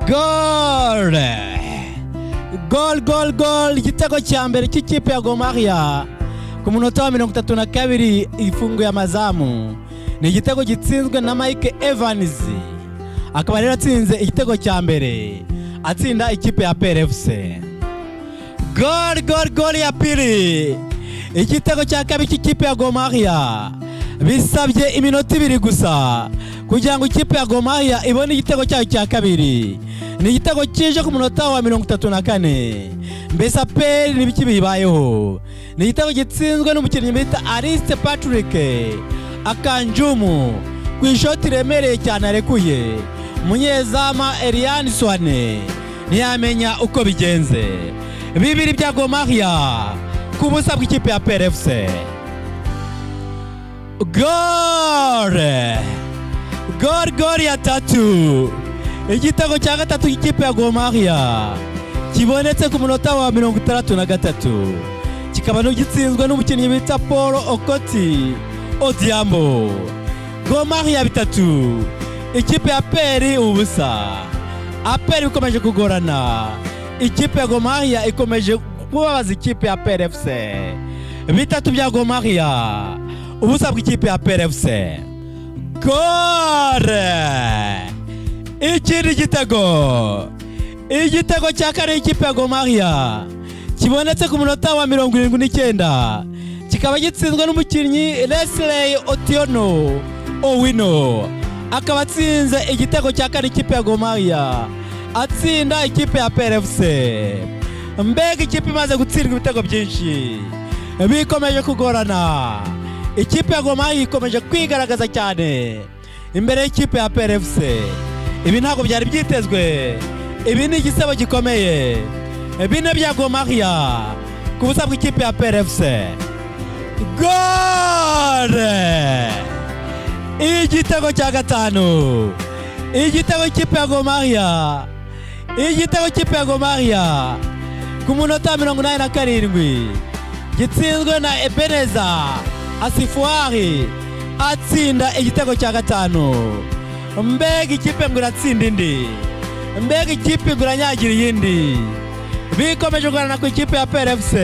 Gol! Gol! Igitego cya mbere cy'ikipe ya Gor Mahia ku munota wa 32 ifunguye amazamu. Ni igitego gitsinzwe na Mike Evans. Akaba rero atsinze igitego cya mbere atsinda ikipe ya PRFC. Gol ya pili. Igitego cya kabiri cy'ikipe ya Gor Mahia. Bisabye iminota 2 gusa kugira ngo ikipe ya Gor Mahia ibone igitego cyayo cya kabiri. Ni igitego kije ku munota wa 34. Mbese aperi n'ibiki bibayeho. Ni igitego gitsinzwe n'umukinnyi bita Ariste Patrick Akanjumu ku ishoti remereye cyane arekuye. Munyezama Eliane Swane ntiyamenya uko bigenze. Bibiri bya Gor Mahia ku busa bw'ikipe ya PRFC. Gol ya tatu. Igitego cya gatatu cy'ikipe ya Gor Mahia kibonetse ku munota wa 63. Kikaba gitsinzwe n'umukinnyi bita Paul Okoti Odiambo. Gor Mahia bitatu, ikipe ya Peri ubusa. Aperi ikomeje kugorana. Ikipe ya Gor Mahia ikomeje kubabaza ikipe ya PRFC. Bitatu bya Gor Mahia, ubusa bw'ikipe ya PRFC. Gol! Ikindi igitego cya kane ikipe ya Gor Mahia kibonetse ku munota wa 79. Kikaba gitsinzwe n'umukinnyi Leslie Otiono Owino. Akaba atsinze igitego cya kane ikipe ya Gor Mahia atsinda ikipe ya PRFC. Mbega ikipe imaze gutsindwa ibitego byinshi bikomeje kugorana. Ikipe ya Gor Mahia ikomeje kwigaragaza cyane imbere y'ikipe ya PRFC. Ibi ntabwo byari byitezwe. Ibi ni igisebo gikomeye. Bine bya Gor Mahia ku busa bw'ikipe ya PRFC. Gol! Igitego cya gatanu. Igitego cy'ikipe ya Gor Mahia. Igitego cy'ikipe ya Gor Mahia ku munota 87. Gitsinzwe na Ebeneza Asifuari atsinda igitego cya gatanu. Mbega ikipe ngo iratsinda indi. Mbega ikipe ngo iranyagira iyindi. Bikomeje kugorana ku ikipe ya PRFC.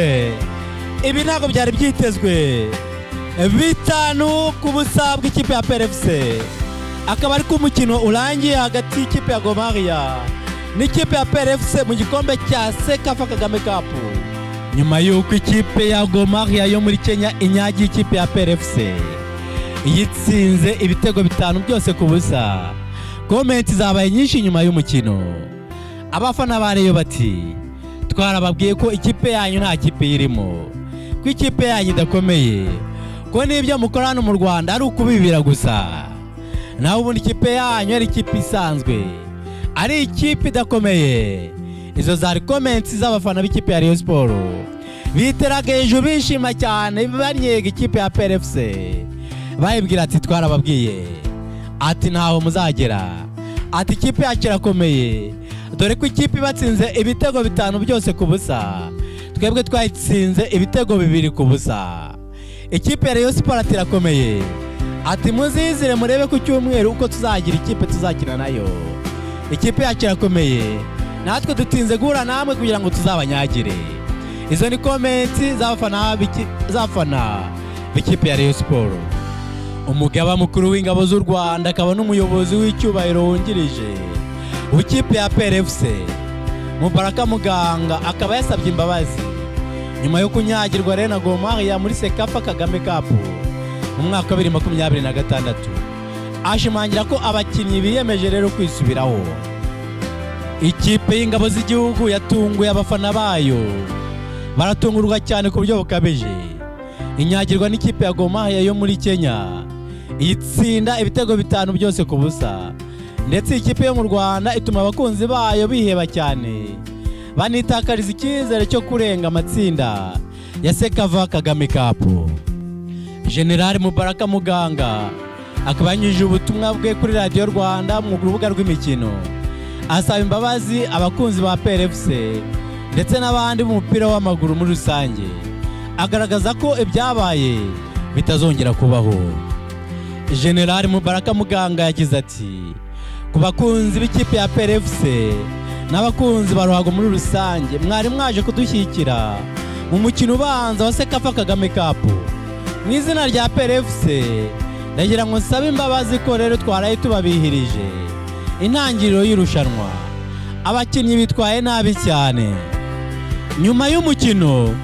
Ibi ntabwo byari byitezwe. Bitanu ku busa bw'ikipe ya PRFC. Akaba ari ku mukino urangiye hagati y'ikipe ya Gor Mahia n'ikipe ya PRFC mu gikombe cya Sekafa Kagame Cup. Nyuma y'uko ikipe ya Gor Mahia yo muri Kenya inyagiye ikipe ya PRFC yitsinze ibitego 5 byose ku busa. Comment zabaye nyinshi nyuma y'umukino. Abafana bareyo bati twarababwiye ko ikipe yanyu nta kipe irimo, ko ikipe yanyu idakomeye, ko nibyo mukorana mu Rwanda ari ukubibira gusa. Naho ubundi ikipe yanyu ari ikipe isanzwe, ari ikipe idakomeye. Izo zari comments z'abafana b'ikipe ya Rayon Sport biteraga hejuru bishima cyane banyega ikipe ya PRFC. Bayibwira ati twarababwiye, ati ntaho muzagera, ati ikipe yacu irakomeye, dore ko ikipe batsinze ibitego 5 byose ku busa, twebwe twayitsinze ibitego 2 ku busa. Ikipe ya Rayon Sport irakomeye, ati muzizire murebe ku cyumweru uko tuzagira ikipe tuzakina nayo. Ikipe yacu irakomeye, natwe dutinze guhura namwe kugira ngo tuzabanyagire. Izo ni comments z'abafana b'ikipe ya Rayon Sport. Umugaba mukuru w'ingabo z'u Rwanda akaba n'umuyobozi w'icyubahiro wungirije w'ikipe ya PRFC Mubaraka Muganga akaba yasabye imbabazi nyuma yo kunyagirwa rero na Gor Mahia muri Sekafa Kagame Cup mu mwaka wa 2026. Ashimangira ko abakinnyi biyemeje rero kwisubiraho. Ikipe y'ingabo z'igihugu yatunguye abafana bayo, baratungurwa cyane ku buryo bukabije. Inyagirwa n'ikipe ya Gor Mahia yo muri Kenya itsinda ibitego 5 byose ku busa, ndetse ikipe yo mu Rwanda ituma abakunzi bayo biheba cyane, banitakariza icyizere cyo kurenga amatsinda ya Sekafa Kagame Cup. General Mubaraka Muganga akaba yanyujije ubutumwa bwe kuri Radio Rwanda mu rubuga rw'imikino, asaba imbabazi abakunzi ba PRFC ndetse n'abandi mu mupira w'amaguru muri rusange, agaragaza ko ibyabaye bitazongera kubaho. General Mubaraka Muganga yagize ati ku bakunzi b'ikipe ya PRFC n'abakunzi ba ruhago muri rusange, mwari mwaje kudushyigikira mu mukino ubanza wa Sekafa Kagame Cup. Mu izina rya PRFC ndagira ngo nsabe imbabazi ko rero twaraye tubabihirije intangiriro y'irushanwa. Abakinnyi bitwaye nabi cyane. Nyuma y'umukino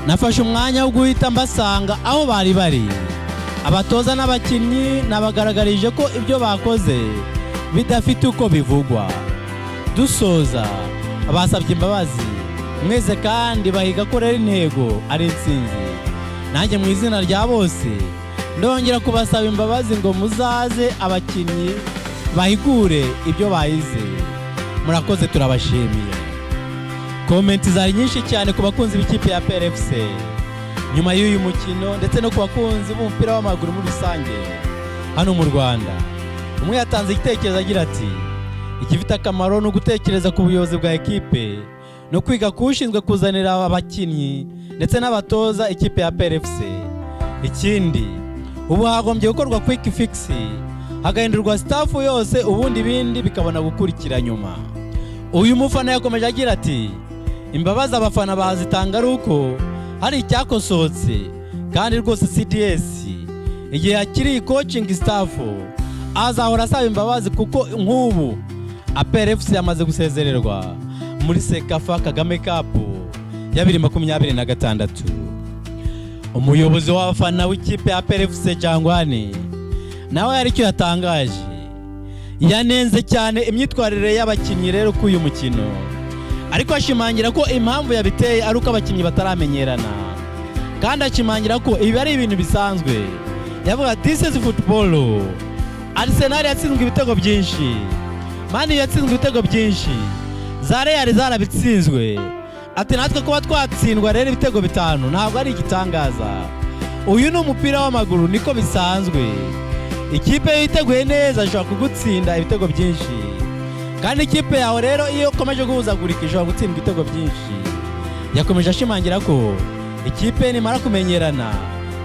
nafashe umwanya wo guhita mbasanga aho bari bari. Abatoza n'abakinnyi nabagaragarije ko ibyo bakoze bidafite uko bivugwa. Dusoza basabye imbabazi mwese kandi bahiga ko rero intego ari intsinzi. Nanjye mu izina rya bose ndongera kubasaba imbabazi ngo muzaze abakinnyi bahigure ibyo bahize. Murakoze, turabashimiye. Komenti zari nyinshi cyane ku bakunzi b'ikipe ya PRFC nyuma y'uyu mukino ndetse no ku bakunzi b'umupira w'amaguru muri rusange hano mu Rwanda. Umwe yatanze igitekerezo agira ati, igifite akamaro ni ugutekereza ku buyobozi bwa ekipe no kwiga kushinzwe kuzanira abakinnyi ndetse n'abatoza ikipe ya PRFC. Ikindi, ubu hagombye gukorwa quick fix, hagahindurwa staff yose, ubundi ibindi bikabona gukurikira nyuma. Uyu mufana yakomeje agira ati, imbabazi abafana bazitanga ari uko hari icyakosotse, kandi rwose CDS igihe hakiri coaching staff azahora asaba imbabazi kuko nk'ubu PRFC yamaze gusezererwa muri Sekafa Kagame Cup ya 2026. Umuyobozi w'abafana w'ikipe ya PRFC Jangwani nawe yari cyo yatangaje, yanenze cyane imyitwarire y'abakinnyi rero ku uyu mukino, ariko ashimangira ko impamvu yabiteye ari uko abakinnyi bataramenyerana, kandi ashimangira ko ibi ari ibintu bisanzwe. Yavuga this is football. Arsenal yatsinzwe ibitego byinshi, Man yatsinzwe ibitego byinshi, za Real zarabitsinzwe. Ati natwe kuba twatsindwa rero ibitego 5 ntabwo ari igitangaza. Uyu ni umupira w'amaguru, niko bisanzwe. Ikipe yiteguye neza ishobora kugutsinda ibitego byinshi, kandi ikipe yawe rero iyo ukomeje guhuzagurika ishobora gutsindwa ibitego byinshi. Yakomeje ashimangira ko ikipe nimara kumenyerana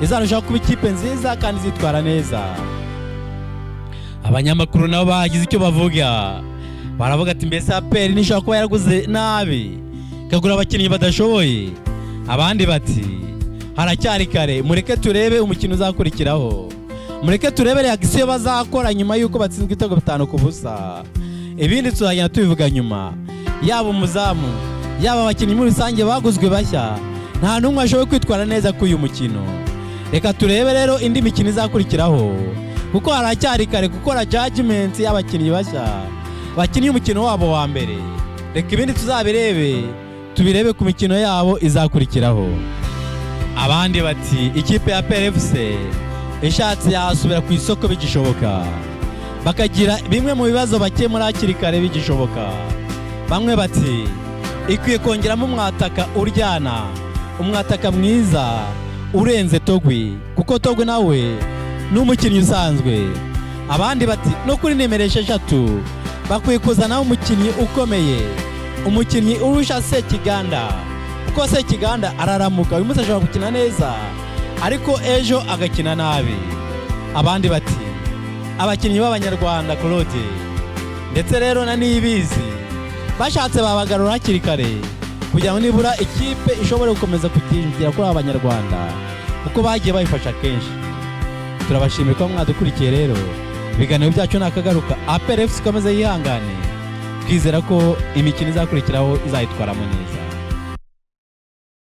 izarushaho kuba ikipe nziza kandi zitwara neza. Abanyamakuru nabo bagize icyo bavuga, baravuga ati mbese APR nishobora kuba yaraguze nabi kagura abakinnyi badashoboye. Abandi bati haracyari kare, mureke turebe umukino uzakurikiraho, mureke turebe reaction bazakora nyuma yuko batsinzwe ibitego 5-0. Ibindi tuzagenda tubivuga nyuma. Yaba umuzamu yaba abakinnyi muri rusange baguzwe bashya, nta numwe ashoboye kwitwara neza ku uyu mukino. Reka turebe rero indi mikino izakurikiraho kuko haracyari kare gukora judgment y'abakinnyi bashya bakinnye umukino wabo wa mbere. Reka ibindi tubirebe ku mikino yabo izakurikiraho. Abandi bati ikipe ya PRFC ishatse yasubira ku isoko bigishoboka, bakagira bimwe mu bibazo bakemura hakiri kare bigishoboka. Bamwe bati ikwiye kongeramo umwataka uryana, umwataka mwiza urenze Togwi, kuko Togwi nawe ni umukinnyi usanzwe. Abandi bati no kuri nimero 6 bakwiye kuzanaho umukinnyi ukomeye, umukinnyi urusha Sekiganda, kuko Sekiganda araramuka, uyu munsi ashobora gukina neza ariko ejo agakina nabi. Abandi bati abakinnyi b'Abanyarwanda Claude ndetse rero na Niyibizi bashatse babagarura hakiri kare kugira ngo nibura ikipe ishobore gukomeza kutingira kuri Abanyarwanda kuko bagiye bayifasha kenshi. Turabashimira ko mwadukurikiye rero. Ibiganiro byacu nakagaruka, PRFC ikomeze yihangane, twizera ko imikino izakurikiraho izayitwaramo neza.